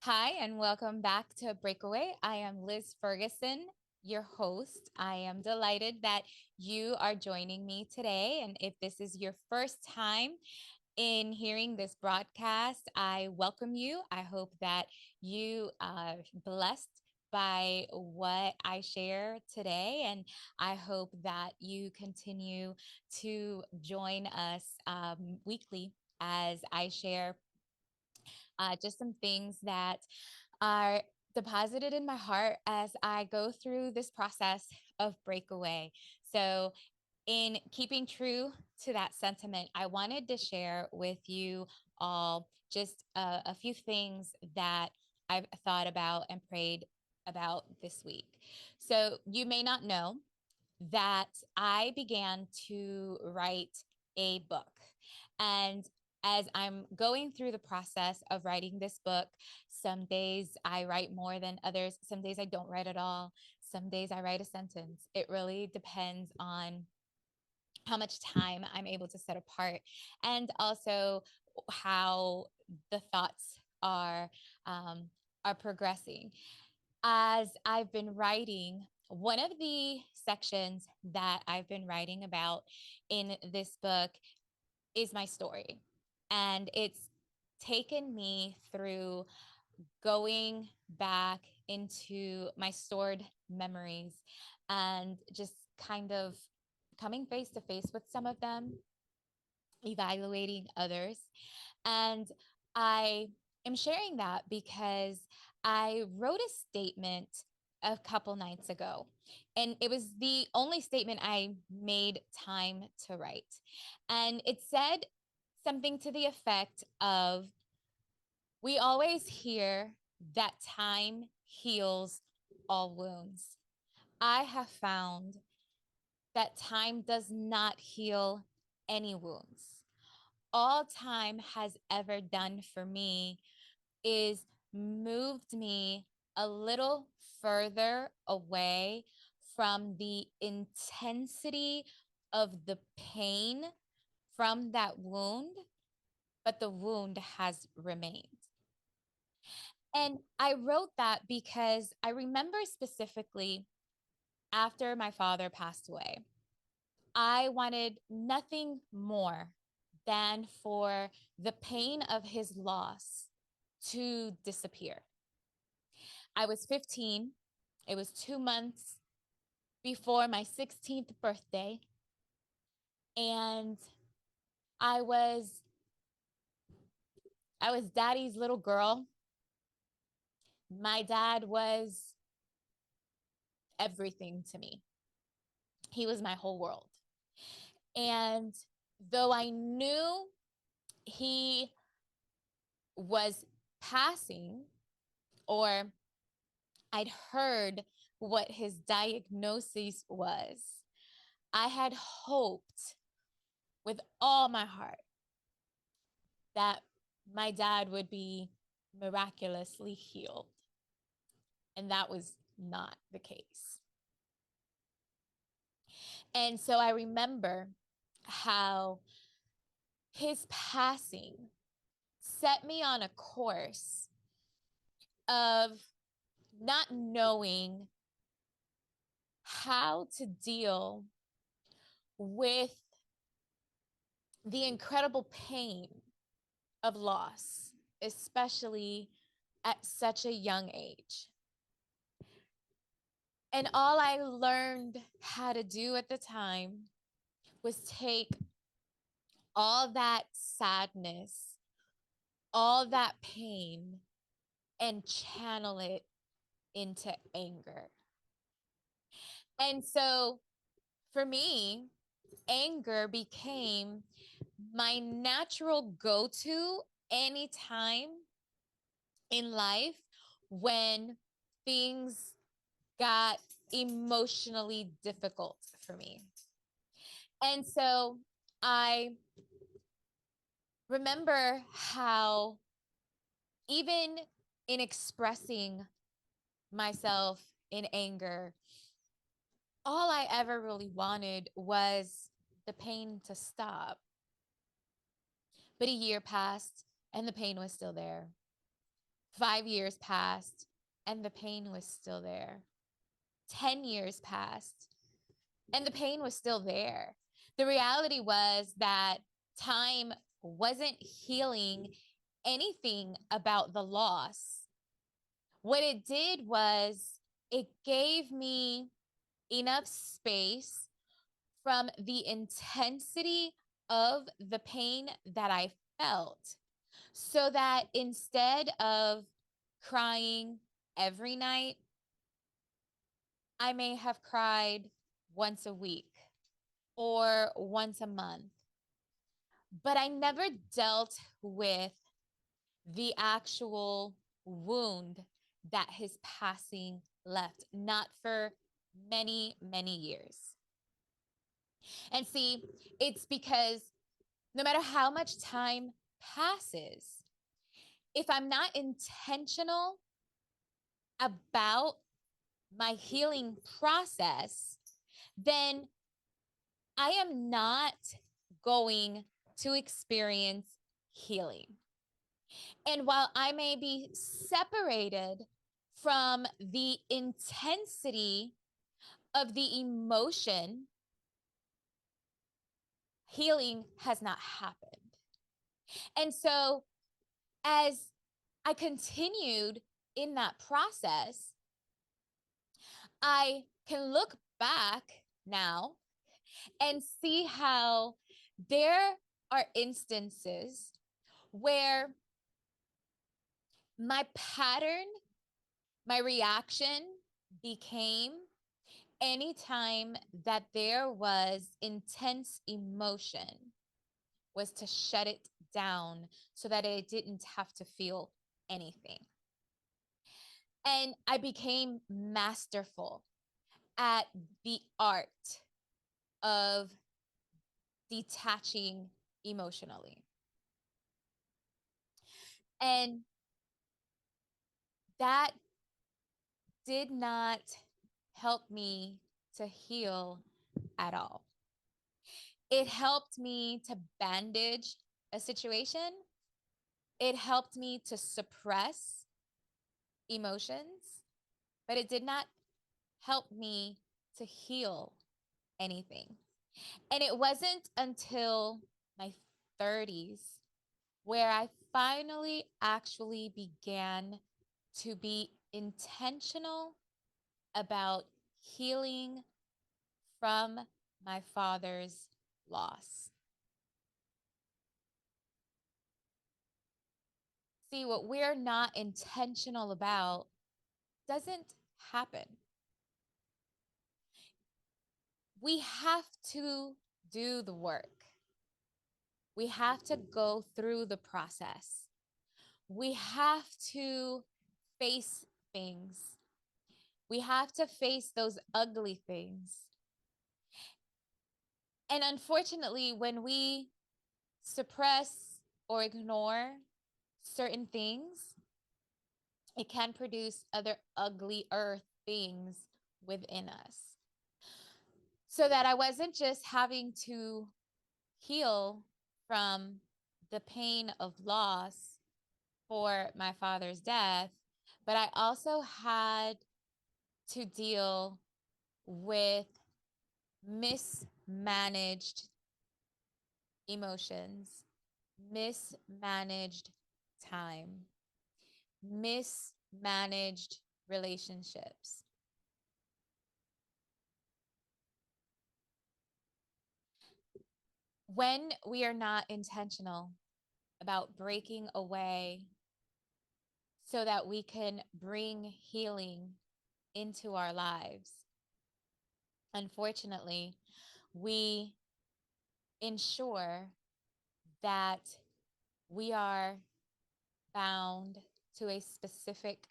Hi, and welcome back to Breakaway. I am Liz Ferguson, your host. I am delighted that you are joining me today. And if this is your first time in hearing this broadcast, I welcome you. I hope that you are blessed by what I share today. And I hope that you continue to join us weekly as I share just some things that are deposited in my heart as I go through this process of breakaway. So, in keeping true to that sentiment, I wanted to share with you all just a few things that I've thought about and prayed about this week. So, you may not know that I began to write a book. And as I'm going through the process of writing this book, some days I write more than others. Some days I don't write at all. Some days I write a sentence. It really depends on how much time I'm able to set apart and also how the thoughts are progressing. As I've been writing, one of the sections that I've been writing about in this book is my story. And it's taken me through going back into my stored memories and just kind of coming face to face with some of them, evaluating others. And I am sharing that because I wrote a statement a couple nights ago, and it was the only statement I made time to write. And it said something to the effect of, we always hear that time heals all wounds. I have found that time does not heal any wounds. All time has ever done for me is moved me a little further away from the intensity of the pain from that wound, but the wound has remained. And I wrote that because I remember specifically after my father passed away, I wanted nothing more than for the pain of his loss to disappear. I was 15. It was 2 months before my 16th birthday. And I was I was daddy's little girl. My dad was everything to me. He was my whole world. And though I knew he was passing, or I'd heard what his diagnosis was, I had hoped with all my heart that my dad would be miraculously healed. And that was not the case. And so I remember how his passing set me on a course of not knowing how to deal with the incredible pain of loss, especially at such a young age. And all I learned how to do at the time was take all that sadness, all that pain, and channel it into anger. And so for me, anger became my natural go to anytime in life when things got emotionally difficult for me. And so I remember how, even in expressing myself in anger, all I ever really wanted was the pain to stop. But a year passed and the pain was still there. 5 years passed and the pain was still there. 10 years passed and the pain was still there. The reality was that time wasn't healing anything about the loss. What it did was it gave me enough space from the intensity of the pain that I felt so that instead of crying every night, I may have cried once a week or once a month. But I never dealt with the actual wound that his passing left, not for many, many years. And see, it's because no matter how much time passes, if I'm not intentional about my healing process, then I am not going to experience healing. And while I may be separated from the intensity of the emotion, healing has not happened. And so, as I continued in that process, I can look back now and see how there are instances where my pattern, my reaction became anytime that there was intense emotion was to shut it down so that it didn't have to feel anything. And I became masterful at the art of detaching emotionally. And that did not help me to heal at all. It helped me to bandage a situation. It helped me to suppress emotions, but it did not help me to heal anything. And it wasn't until my 30s where I finally actually began to be intentional about healing from my father's loss. See, what we're not intentional about doesn't happen. We have to do the work. We have to go through the process. We have to face things. We have to face those ugly things. And unfortunately, when we suppress or ignore certain things, it can produce other uglier things within us. So that I wasn't just having to heal from the pain of loss for my father's death, but I also had to deal with mismanaged emotions, mismanaged time, mismanaged relationships. When we are not intentional about breaking away so that we can bring healing into our lives, unfortunately, we ensure that we are bound to a specific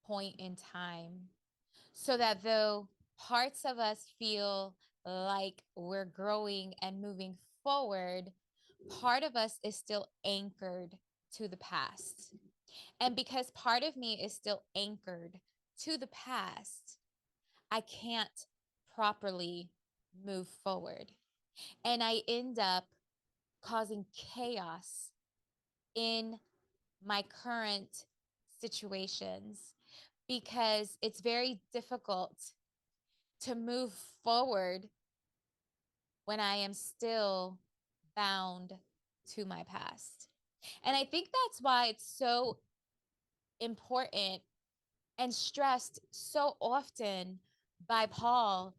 point in time so that though parts of us feel like we're growing and moving forward, part of us is still anchored to the past. And because part of me is still anchored to the past, I can't properly move forward. And I end up causing chaos in my current situations because it's very difficult to move forward when I am still bound to my past. And I think that's why it's so important and stressed so often by Paul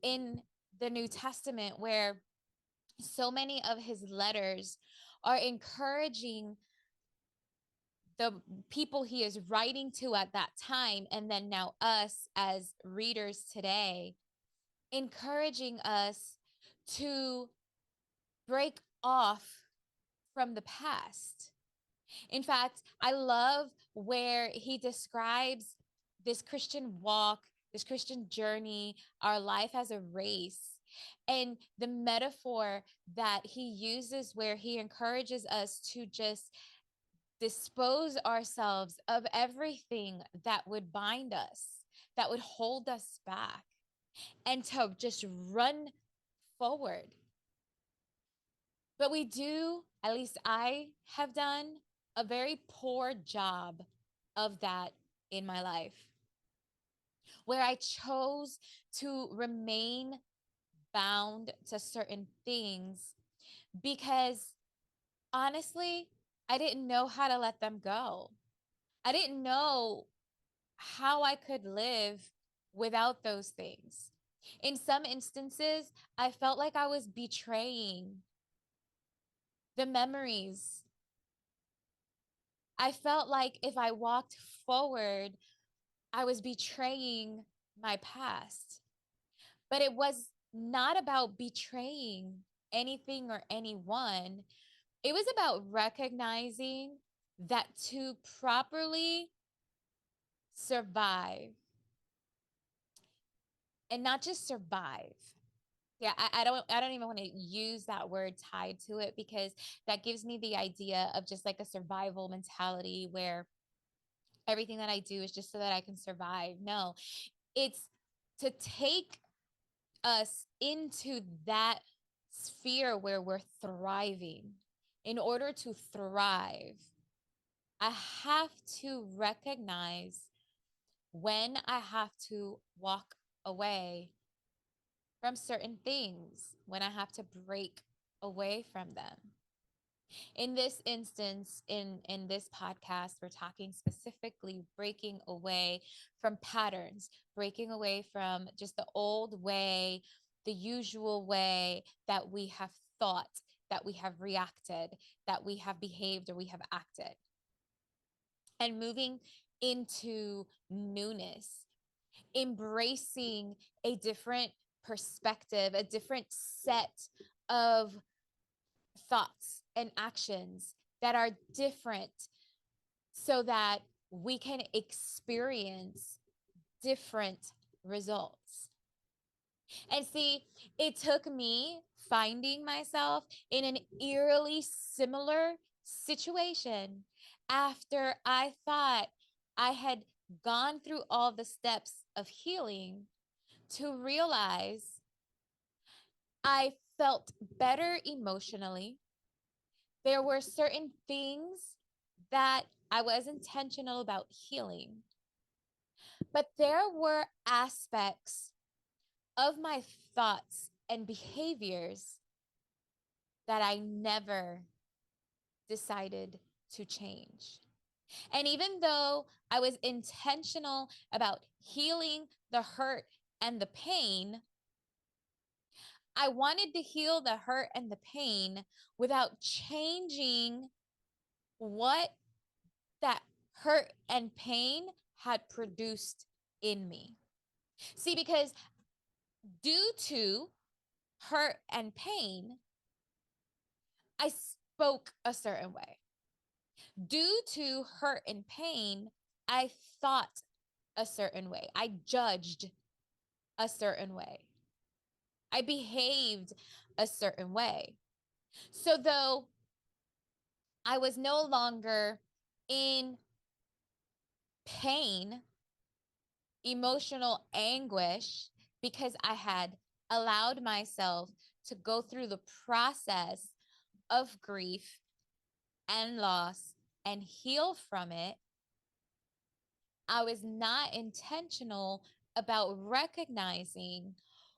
in the New Testament, where so many of his letters are encouraging the people he is writing to at that time, and then now us as readers today, encouraging us to break off from the past. In fact, I love where he describes this Christian walk, this Christian journey, our life as a race. And the metaphor that he uses, where he encourages us to just dispose ourselves of everything that would bind us, that would hold us back, and to just run forward. But we do, at least I have done, a very poor job of that in my life, where I chose to remain bound to certain things because honestly, I didn't know how to let them go. I didn't know how I could live without those things. In some instances, I felt like I was betraying the memories. I felt like if I walked forward, I was betraying my past. But it was not about betraying anything or anyone. It was about recognizing that to properly survive, and not just survive. Yeah, I don't even want to use that word tied to it, because that gives me the idea of just like a survival mentality where everything that I do is just so that I can survive. No, it's to take us into that sphere where we're thriving. In order to thrive, I have to recognize when I have to walk away from certain things, when I have to break away from them. In this instance, in this podcast, we're talking specifically breaking away from patterns, breaking away from just the old way, the usual way that we have thought, that we have reacted, that we have behaved, or we have acted, and moving into newness, embracing a different perspective, a different set of thoughts and actions that are different, so that we can experience different results. And see, it took me finding myself in an eerily similar situation after I thought I had gone through all the steps of healing to realize I felt better emotionally. There were certain things that I was intentional about healing, but there were aspects of my thoughts and behaviors that I never decided to change. And even though I was intentional about healing the hurt and the pain, I wanted to heal the hurt and the pain without changing what that hurt and pain had produced in me. See, because due to hurt and pain, I spoke a certain way. Due to hurt and pain, I thought a certain way. I judged a certain way. I behaved a certain way. So, though I was no longer in pain, emotional anguish, because I had allowed myself to go through the process of grief and loss and heal from it, I was not intentional about recognizing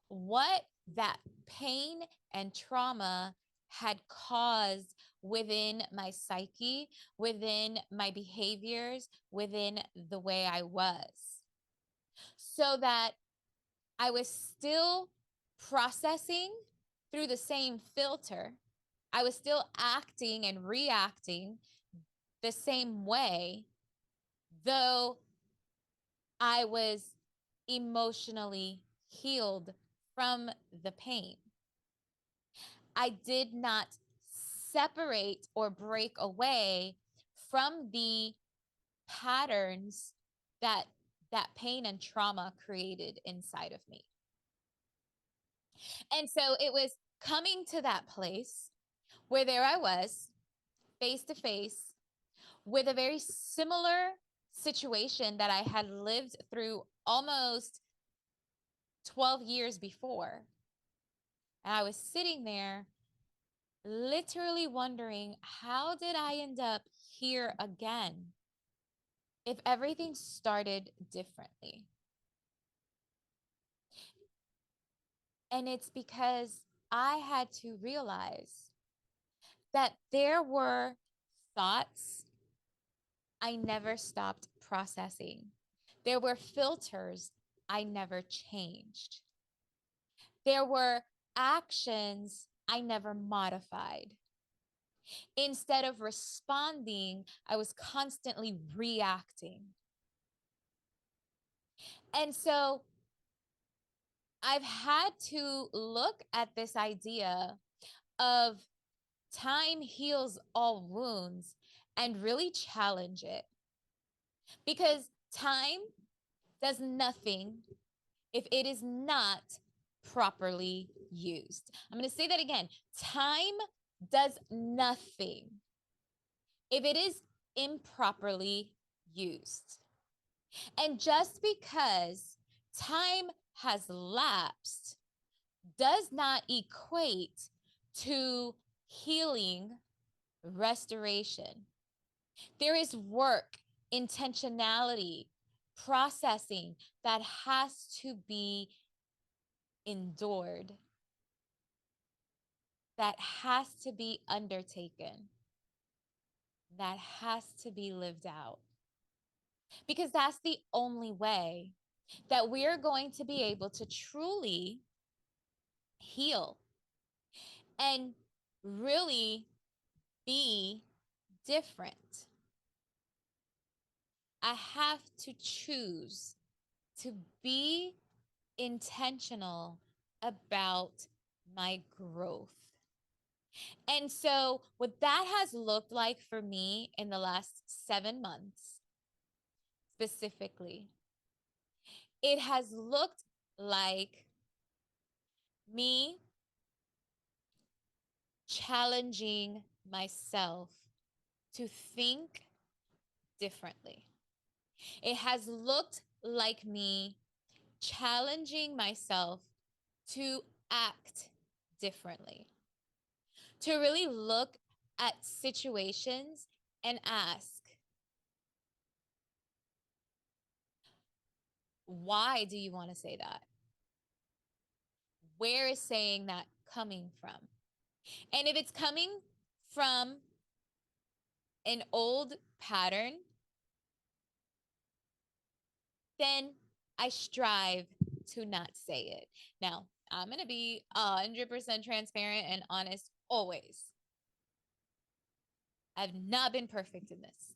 what that pain and trauma had caused within my psyche, within my behaviors, within the way I was. So that I was still processing through the same filter. I was still acting and reacting the same way, though I was emotionally healed from the pain. I did not separate or break away from the patterns that that pain and trauma created inside of me. And so it was coming to that place where there I was, face to face, with a very similar situation that I had lived through almost 12 years before. And I was sitting there literally wondering, how did I end up here again if everything started differently? And it's because I had to realize that there were thoughts I never stopped processing. There were filters I never changed. There were actions I never modified. Instead of responding, I was constantly reacting. And so I've had to look at this idea of time heals all wounds and really challenge it, because time does nothing if it is not properly used. I'm going to say that again. Time does nothing if it is improperly used. And just because time has lapsed does not equate to healing, restoration. There is work, intentionality, processing that has to be endured, that has to be undertaken, that has to be lived out. Because that's the only way that we're going to be able to truly heal and really be different. I have to choose to be intentional about my growth. And so, what that has looked like for me in the last 7 months specifically, it has looked like me challenging myself to think differently. It has looked like me challenging myself to act differently, to really look at situations and ask, why do you want to say that? Where is saying that coming from? And if it's coming from an old pattern, then I strive to not say it. Now, I'm going to be 100% transparent and honest always. I've not been perfect in this.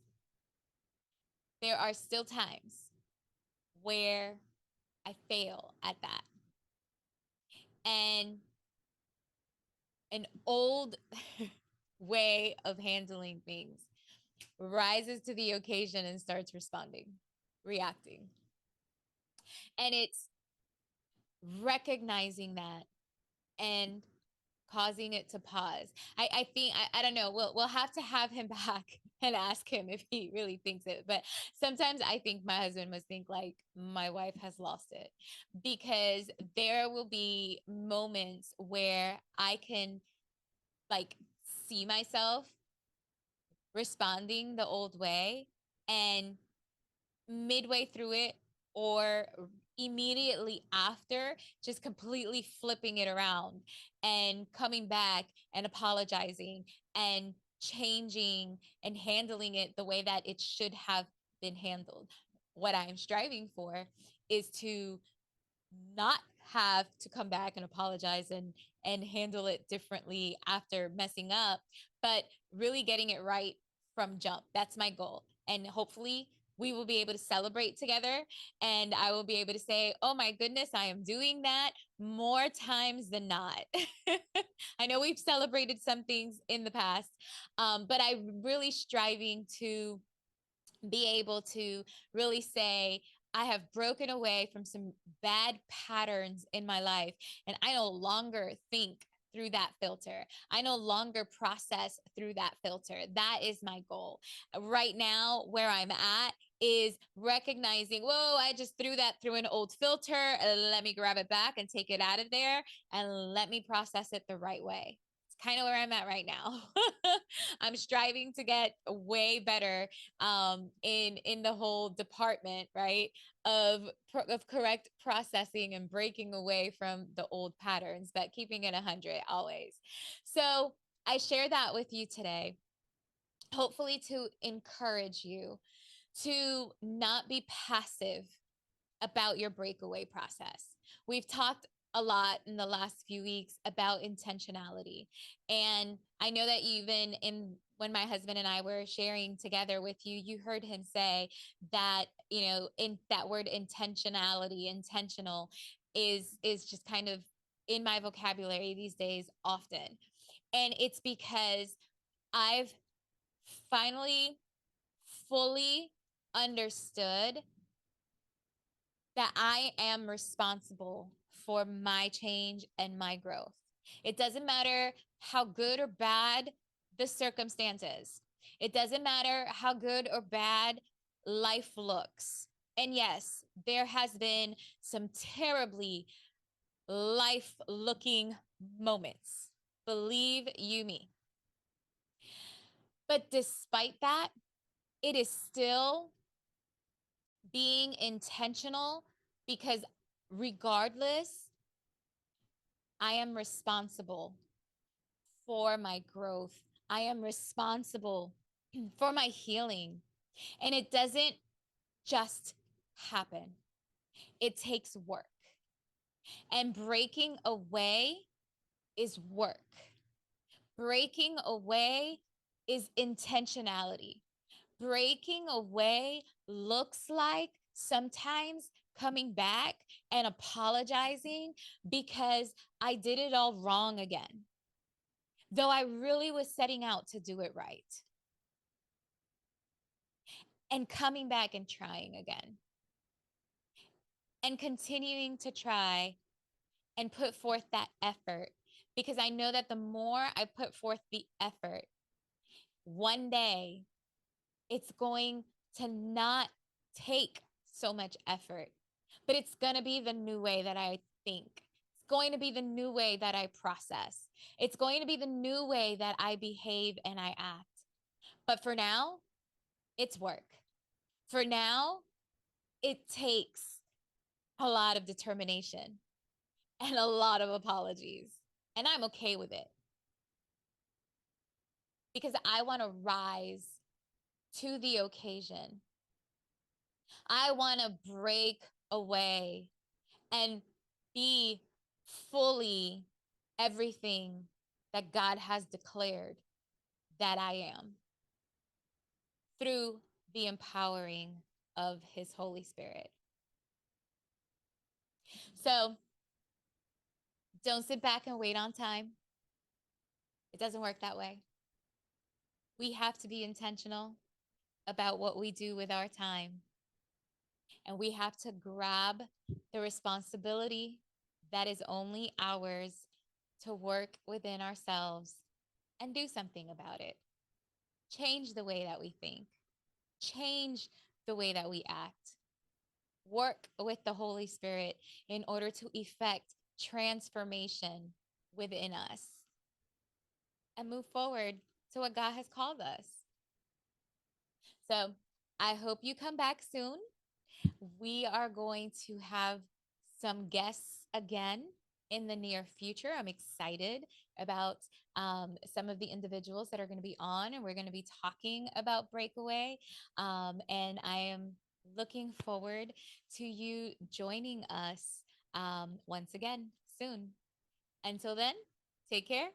There are still times where I fail at that. And an old way of handling things rises to the occasion and starts responding, reacting. And it's recognizing that and causing it to pause. I think I don't know. We'll have to have him back and ask him if he really thinks it. But sometimes I think my husband must think like my wife has lost it, because there will be moments where I can like see myself responding the old way and midway through it or immediately after, just completely flipping it around and coming back and apologizing and changing and handling it the way that it should have been handled. What I'm striving for is to not have to come back and apologize and handle it differently after messing up, but really getting it right from jump. That's my goal. And hopefully we will be able to celebrate together, and I will be able to say, oh my goodness, I am doing that more times than not. I know we've celebrated some things in the past, but I'm really striving to be able to really say, I have broken away from some bad patterns in my life, and I no longer think through that filter. I no longer process through that filter. That is my goal. Right now, where I'm at is recognizing, whoa, I just threw that through an old filter. Let me grab it back and take it out of there and let me process it the right way. Kind of where I'm at right now. I'm striving to get way better in the whole department, right, of correct processing and breaking away from the old patterns, but keeping it 100 always. So I share that with you today, hopefully to encourage you to not be passive about your breakaway process. We've talked a lot in the last few weeks about intentionality. And I know that even in when my husband and I were sharing together with you, you heard him say that, in that word intentionality, intentional is just kind of in my vocabulary these days often. And it's because I've finally fully understood that I am responsible for my change and my growth. It doesn't matter how good or bad the circumstances. It doesn't matter how good or bad life looks. And yes, there has been some terribly life looking moments. Believe you me. But despite that, it is still being intentional, because regardless, I am responsible for my growth. I am responsible for my healing. And it doesn't just happen, it takes work. And breaking away is work. Breaking away is intentionality. Breaking away looks like sometimes coming back and apologizing because I did it all wrong again, though I really was setting out to do it right, and coming back and trying again and continuing to try and put forth that effort, because I know that the more I put forth the effort, one day it's going to not take so much effort, but it's going to be the new way that I think. It's going to be the new way that I process. It's going to be the new way that I behave and I act. But for now, it's work. For now, it takes a lot of determination and a lot of apologies. And I'm okay with it, because I want to rise to the occasion. I want to break away and be fully everything that God has declared that I am through the empowering of His Holy Spirit. So don't sit back and wait on time. It doesn't work that way. We have to be intentional about what we do with our time. And we have to grab the responsibility that is only ours to work within ourselves and do something about it. Change the way that we think, change the way that we act. Work with the Holy Spirit in order to effect transformation within us and move forward to what God has called us. So I hope you come back soon. We are going to have some guests again in the near future. I'm excited about some of the individuals that are going to be on, and we're going to be talking about Breakaway. And I am looking forward to you joining us once again soon. Until then, take care.